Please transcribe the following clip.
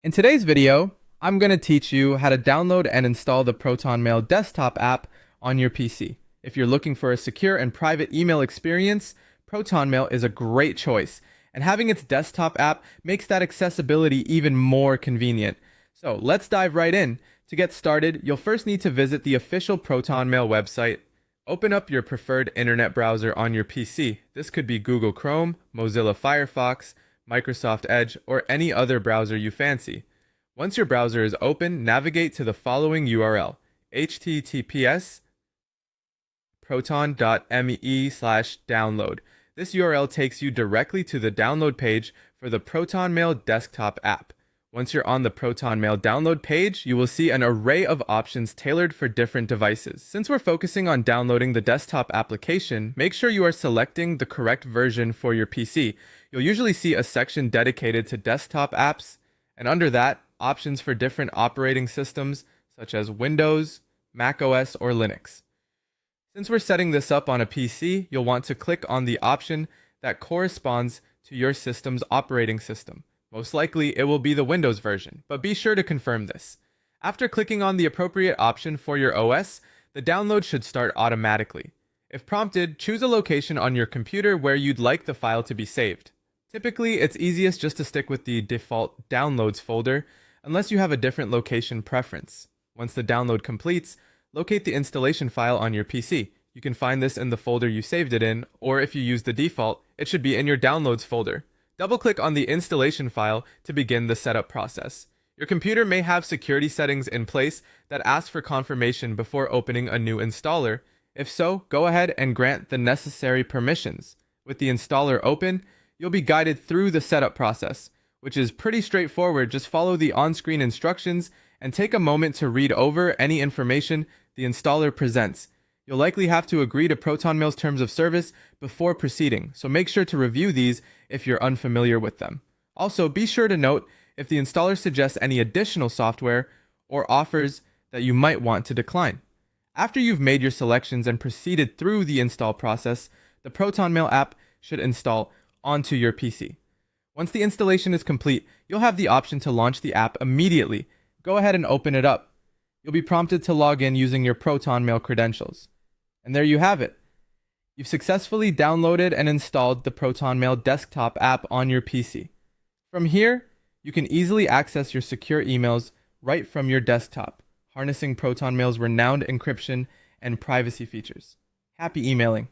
In today's video, I'm going to teach you how to download and install the Proton Mail desktop app on your PC. If you're looking for a secure and private email experience, Proton Mail is a great choice, and having its desktop app makes that accessibility even more convenient. So let's dive right in. To get started, you'll first need to visit the official Proton Mail website. Open up your preferred internet browser on your PC. This could be Google Chrome, Mozilla Firefox, Microsoft Edge, or any other browser you fancy. Once your browser is open, navigate to the following URL: https proton.me/download. This URL takes you directly to the download page for the Proton Mail desktop app. Once you're on the Proton Mail download page, you will see an array of options tailored for different devices. Since we're focusing on downloading the desktop application, make sure you are selecting the correct version for your PC. You'll usually see a section dedicated to desktop apps, and under that, options for different operating systems such as Windows, Mac OS, or Linux. Since we're setting this up on a PC, you'll want to click on the option that corresponds to your system's operating system. Most likely, it will be the Windows version, but be sure to confirm this. After clicking on the appropriate option for your OS, the download should start automatically. If prompted, choose a location on your computer where you'd like the file to be saved. Typically, it's easiest just to stick with the default Downloads folder, unless you have a different location preference. Once the download completes, locate the installation file on your PC. You can find this in the folder you saved it in, or if you use the default, it should be in your Downloads folder. Double-click on the installation file to begin the setup process. Your computer may have security settings in place that ask for confirmation before opening a new installer. If so, go ahead and grant the necessary permissions. With the installer open, you'll be guided through the setup process, which is pretty straightforward. Just follow the on-screen instructions and take a moment to read over any information the installer presents. You'll likely have to agree to Proton Mail's terms of service before proceeding, so make sure to review these if you're unfamiliar with them. Also, be sure to note if the installer suggests any additional software or offers that you might want to decline. After you've made your selections and proceeded through the install process, the Proton Mail app should install onto your PC. Once the installation is complete, you'll have the option to launch the app immediately. Go ahead and open it up. You'll be prompted to log in using your Proton Mail credentials. And there you have it. You've successfully downloaded and installed the Proton Mail desktop app on your PC. From here, you can easily access your secure emails right from your desktop, harnessing Proton Mail's renowned encryption and privacy features. Happy emailing!